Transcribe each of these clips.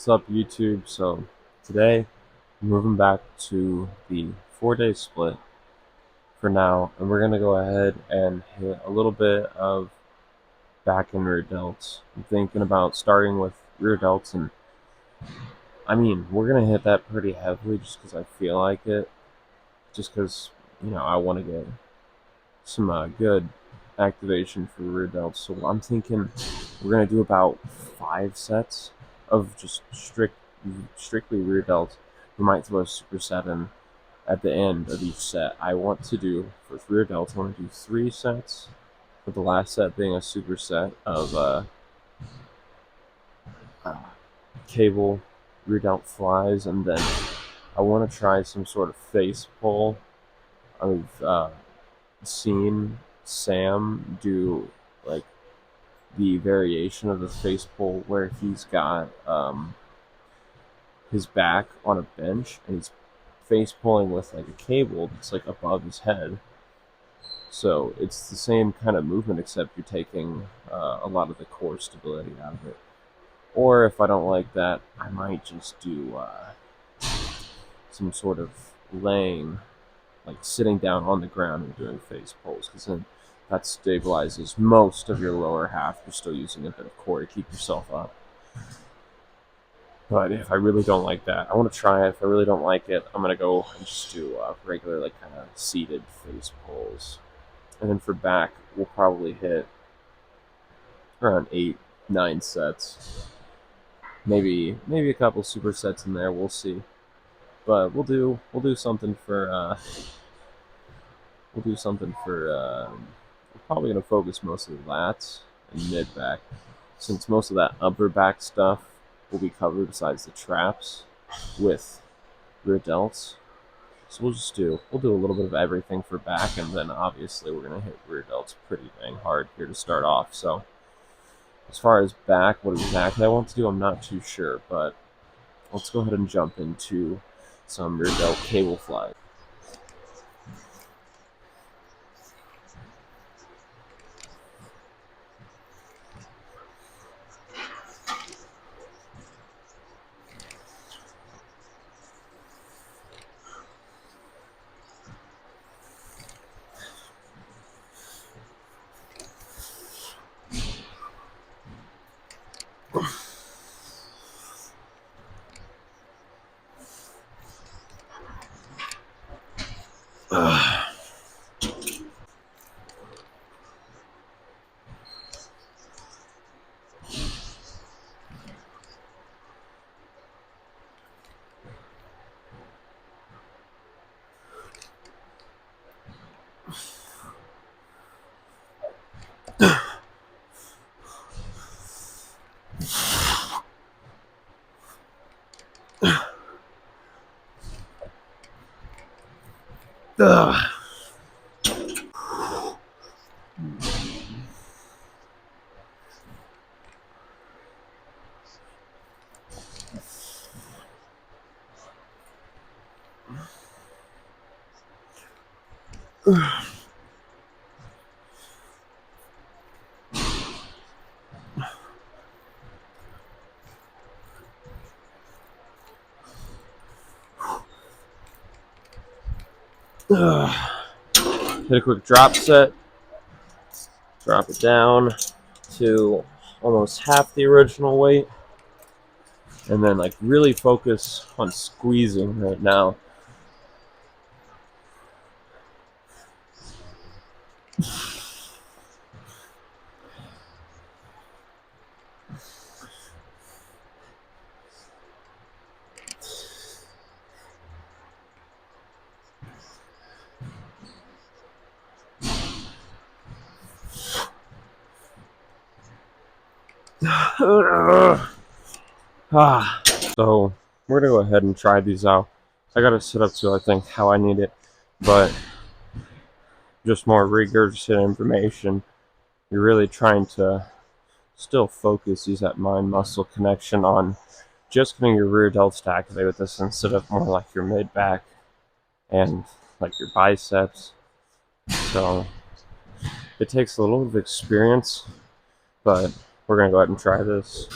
What's up, YouTube? So today I'm moving back to the 4-day split for now, and we're gonna go ahead and hit a little bit of back and rear delts. I'm thinking about starting with rear delts, and we're gonna hit that pretty heavily just because I feel like it, just because I want to get some good activation for rear delts. So I'm thinking we're gonna do about 5 sets of just strictly rear delts. We might throw a superset in at the end of each set. I want to do for rear delts. I want to do 3 sets, with the last set being a superset of uh, cable rear delt flies, and then I want to try some sort of face pull. I've seen Sam do like the variation of the face pull where he's got his back on a bench and he's face pulling with like a cable that's like above his head. So it's the same kind of movement, except you're taking a lot of the core stability out of it. Or if I don't like that, I might just do some sort of laying, like sitting down on the ground and doing face pulls, because then that stabilizes most of your lower half. You're still using a bit of core to keep yourself up. But if I really don't like that, I want to try it. If I really don't like it, I'm going to go and just do regular, like, kind of seated face pulls. And then for back, we'll probably hit around 8-9 sets. Maybe a couple supersets in there. We'll see. But we'll do something for we're probably going to focus most of the lats and mid back, since most of that upper back stuff will be covered besides the traps with rear delts. So we'll do a little bit of everything for back, and then obviously we're going to hit rear delts pretty dang hard here to start off. So as far as back, what exactly I want to do, I'm not too sure, but let's go ahead and jump into some rear delt cable flies. Hit a quick drop set, drop it down to almost half the original weight, and then like really focus on squeezing right now. So we're gonna go ahead and try these out. I got it set up to I think how I need it, but just more regurgitated information. You're really trying to still focus, use that mind muscle connection on just getting your rear delts to activate with this, instead of more like your mid back and like your biceps. So it takes a little bit of experience, but we're gonna go ahead and try this.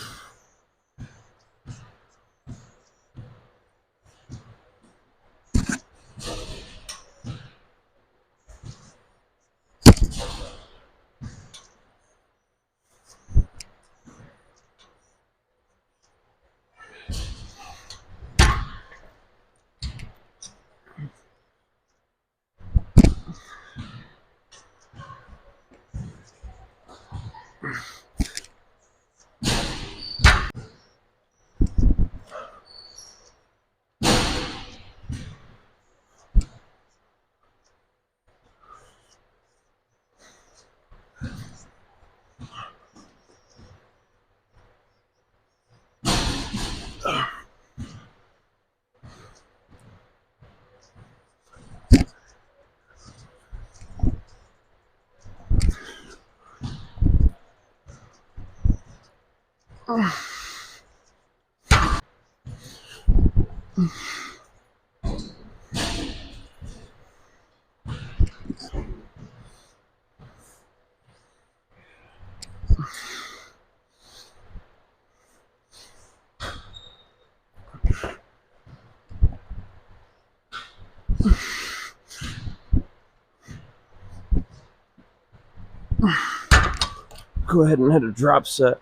Go ahead and hit a drop set.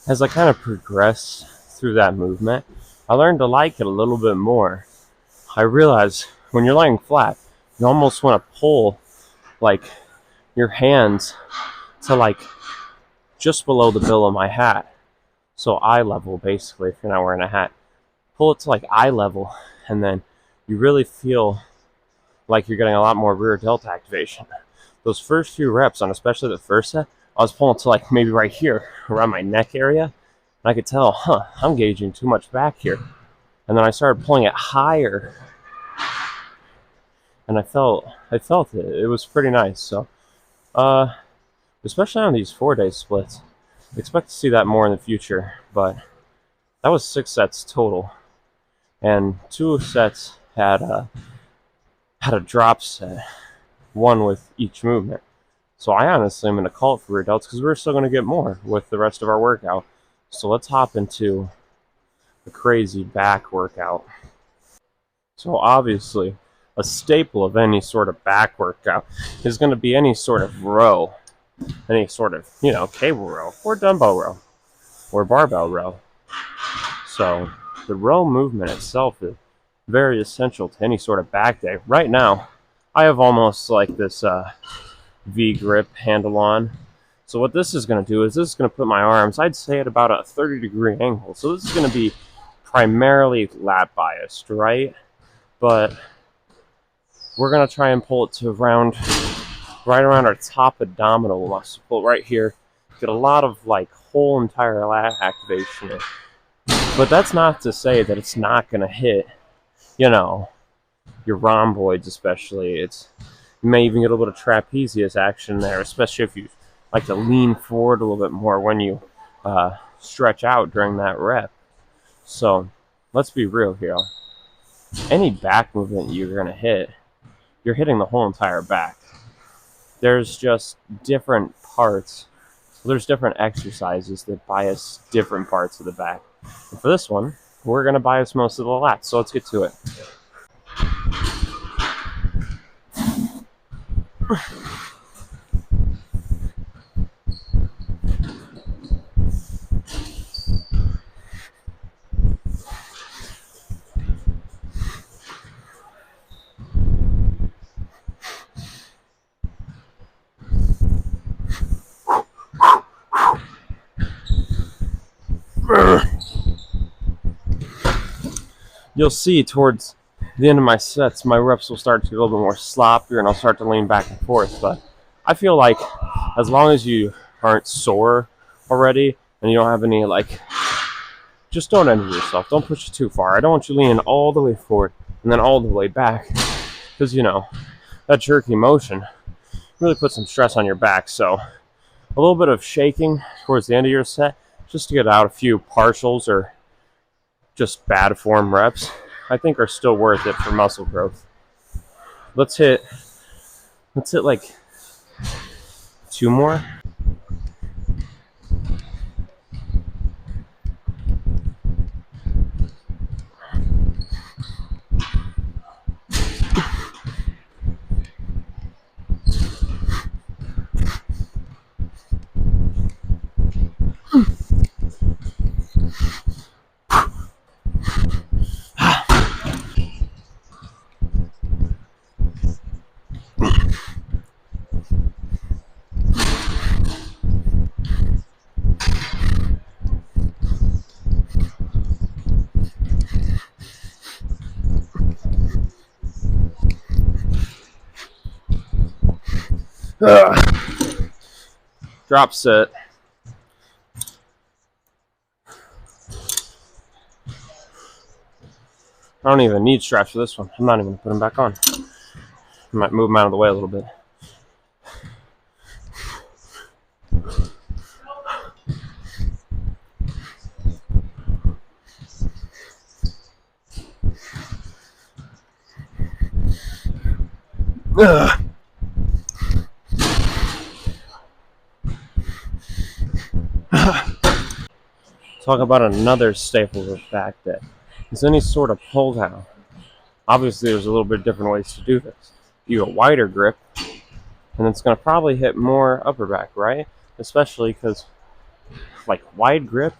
As I kind of progressed through that movement, I learned to like it a little bit more. I realized when you're laying flat, you almost want to pull like your hands to like just below the bill of my hat. So eye level, basically, if you're not wearing a hat. Pull it to like eye level, and then you really feel like you're getting a lot more rear delt activation. Those first few reps on especially the first set, I was pulling to like maybe right here around my neck area, and I could tell, I'm gauging too much back here. And then I started pulling it higher, and I felt it. It was pretty nice. So, especially on these 4-day splits, I expect to see that more in the future. But that was 6 sets total, and 2 sets had a drop set, one with each movement. So I honestly am going to call it for rear delts because we're still going to get more with the rest of our workout. So let's hop into the crazy back workout. So obviously, a staple of any sort of back workout is going to be any sort of row, any sort of, cable row or dumbbell row or barbell row. So the row movement itself is very essential to any sort of back day. Right now, I have almost like this V grip handle on. So what this is going to do is this is going to put my arms, I'd say, at about a 30-degree angle. So this is going to be primarily lat biased, right? But we're going to try and pull it to right around our top abdominal muscle. Pull it right here. Get a lot of like whole entire lat activation. But that's not to say that it's not going to hit, your rhomboids especially. You may even get a little bit of trapezius action there, especially if you like to lean forward a little bit more when you stretch out during that rep. So let's be real here. Any back movement you're going to hit, you're hitting the whole entire back. There's just different parts. There's different exercises that bias different parts of the back. And for this one, we're going to bias most of the lats. So let's get to it. You'll see towards the end of my sets, my reps will start to get a little bit more sloppier and I'll start to lean back and forth. But I feel like as long as you aren't sore already and you don't have any, just don't injure yourself. Don't push it too far. I don't want you leaning all the way forward and then all the way back because, that jerky motion really puts some stress on your back. So a little bit of shaking towards the end of your set just to get out a few partials or just bad form reps, I think are still worth it for muscle growth. Let's hit like 2 more. Drop sit. I don't even need straps for this one. I'm not even going to put them back on. I might move them out of the way a little bit. Talk about another staple of back day. Is any sort of pull down. Obviously, there's a little bit different ways to do this. You a wider grip, and it's going to probably hit more upper back, right? Especially because, like, wide grip,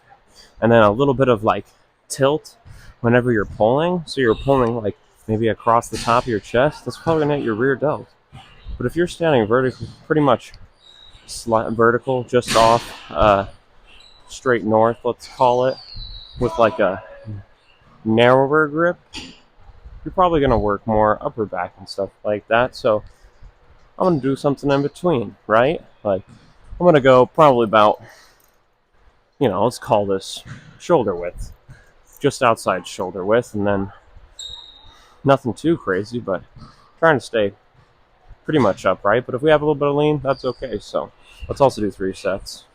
and then a little bit of, like, tilt whenever you're pulling. So you're pulling, like, maybe across the top of your chest. That's probably going to hit your rear delt. But if you're standing vertical, pretty much vertical, just off, straight north, let's call it, with, like, a narrower grip, you're probably going to work more upper back and stuff like that. So I'm going to do something in between, right? Like, I'm going to go probably about, let's call this shoulder width. Just outside shoulder width, and then nothing too crazy, but trying to stay pretty much upright. But if we have a little bit of lean, that's okay. So let's also do 3 sets.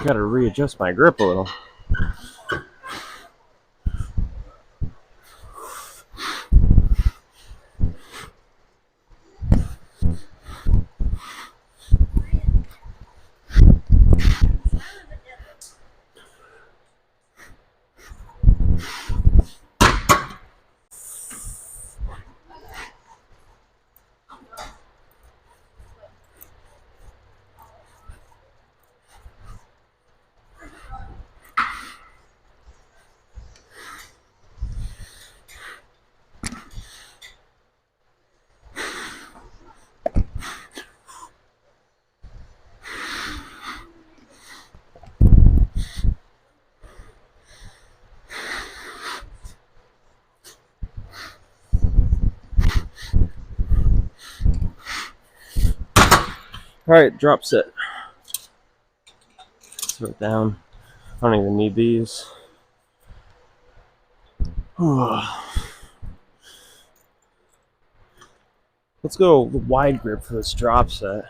Gotta readjust my grip a little. Alright, drop sit. Throw it down. I don't even need these. Let's go wide grip for this drop set.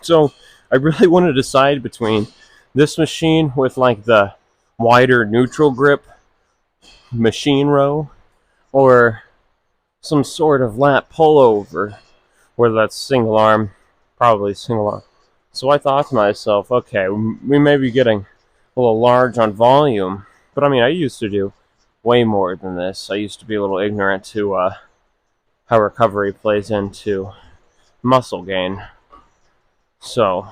So I really want to decide between this machine with like the wider neutral grip machine row or some sort of lat pullover, whether that's single arm, probably single arm. So I thought to myself, okay, we may be getting a little large on volume, but I mean, I used to do way more than this. I used to be a little ignorant to how recovery plays into muscle gain. So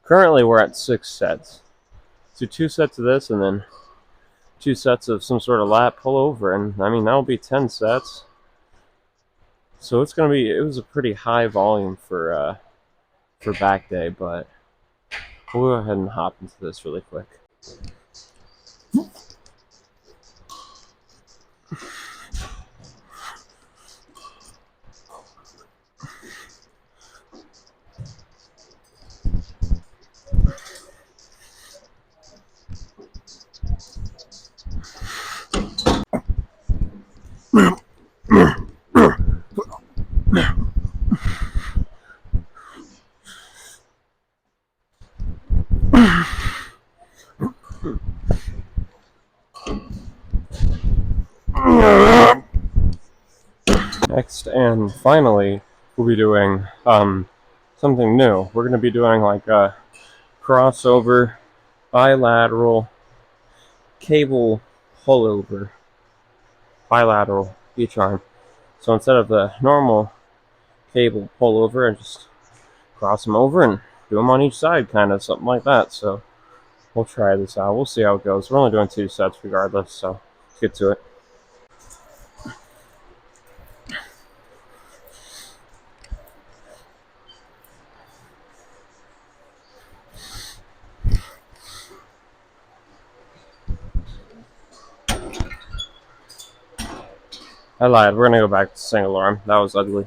currently we're at 6 sets. So 2 sets of this and then 2 sets of some sort of lat pullover, and I mean that'll be 10 sets. So it was a pretty high volume for back day, but we'll go ahead and hop into this really quick. Next and finally, we'll be doing something new. We're going to be doing like a crossover, bilateral, cable pullover, bilateral each arm. So instead of the normal cable pullover, I just cross them over and do them on each side, kind of something like that. So we'll try this out. We'll see how it goes. We're only doing 2 sets regardless, so let's get to it. I lied. We're going to go back to single arm. That was ugly.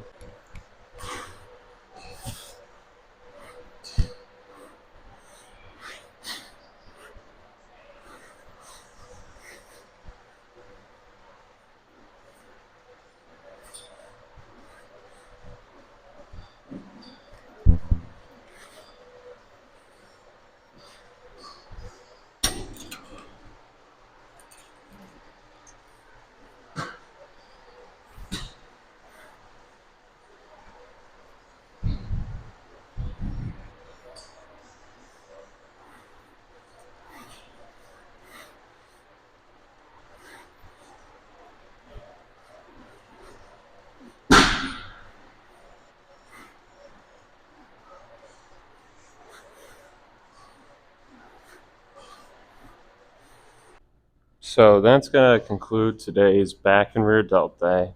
So that's going to conclude today's back and rear delt day.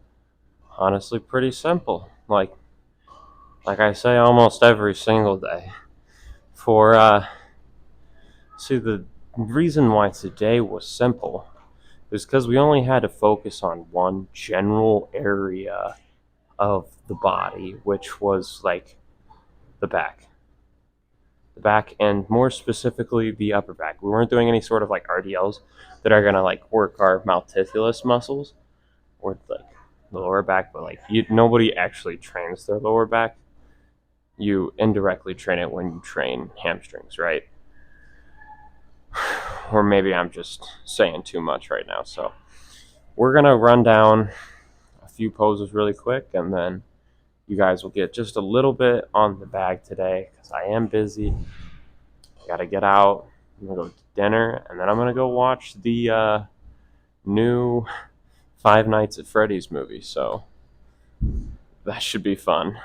Honestly, pretty simple. Like I say almost every single day. See, the reason why today was simple is because we only had to focus on one general area of the body, which was like the back. The back, and more specifically, the upper back. We weren't doing any sort of like RDLs that are going to like work our multifidus muscles or like the lower back, but like nobody actually trains their lower back. You indirectly train it when you train hamstrings, right? Or maybe I'm just saying too much right now. So we're going to run down a few poses really quick, and then you guys will get just a little bit on the bag today because I am busy. Got to get out. I'm going to go to dinner, and then I'm going to go watch the new Five Nights at Freddy's movie. So that should be fun.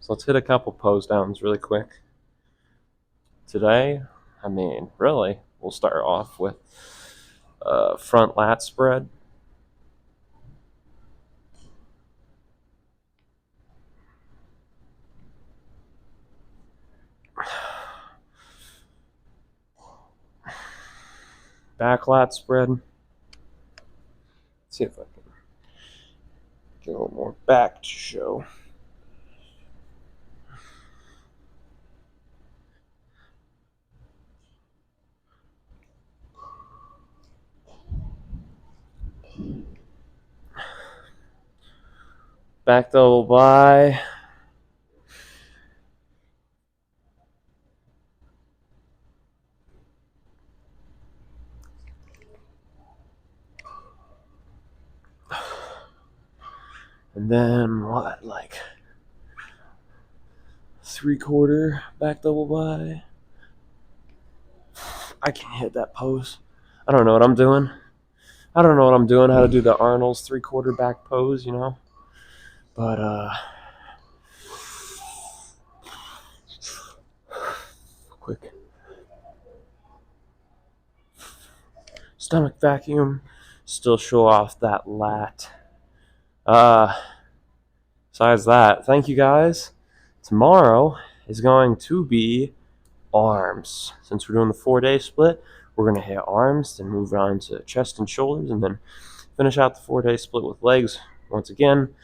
So let's hit a couple pose downs really quick. Today, really, we'll start off with front lat spread. Back lat spread. Let's see if I can get a little more back to show. Back double by. And then what, like 3/4 back double by. I can't hit that pose. I don't know what I'm doing. How to do the Arnold's 3/4 back pose, you know? But, quick. Stomach vacuum. Still show off that lat. Besides that, thank you guys. Tomorrow is going to be arms. Since we're doing the 4-day split, we're going to hit arms, then move on to chest and shoulders, and then finish out the 4-day split with legs once again,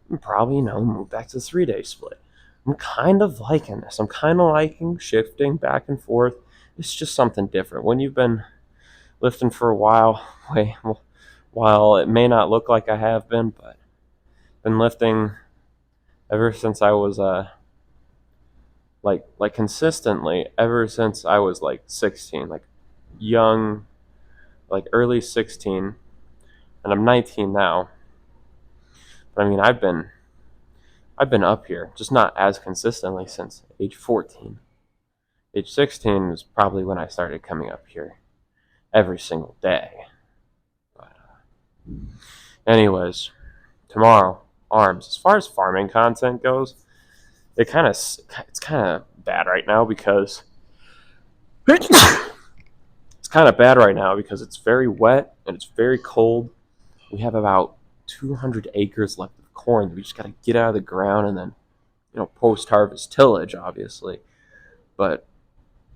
and probably, move back to the 3-day split. I'm kind of liking this. I'm kind of liking shifting back and forth. It's just something different. When you've been lifting for a while, while it may not look like I have been, but been lifting ever since I was like consistently ever since I was like 16, like young, like early 16, and and I'm 19 now. But I mean, I've been up here, just not as consistently since age 14. Age 16 was probably when I started coming up here every single day. But, anyways, tomorrow, arms. As far as farming content goes, it's kind of bad right now because it's very wet and it's very cold. We have about 200 acres left of corn that we just got to get out of the ground and then, post harvest tillage, obviously. But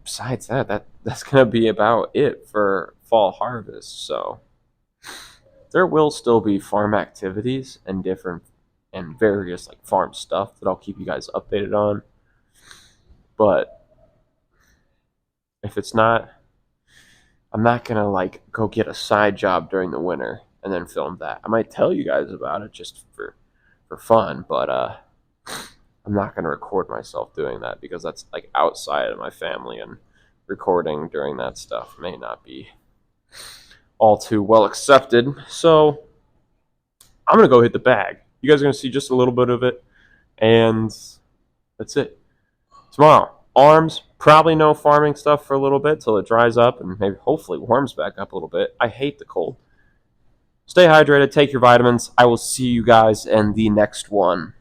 besides that's gonna be about it for fall harvest. So there will still be farm activities and different and various like farm stuff that I'll keep you guys updated on. But if it's not, I'm not gonna like go get a side job during the winter and then film that. I might tell you guys about it just for fun, but I'm not gonna record myself doing that because that's like outside of my family, and recording during that stuff may not be all too well accepted. So I'm gonna go hit the bag. You guys are gonna see just a little bit of it, and that's it. Tomorrow, arms, probably no farming stuff for a little bit till it dries up and maybe hopefully warms back up a little bit. I hate the cold. Stay hydrated, take your vitamins. I will see you guys in the next one.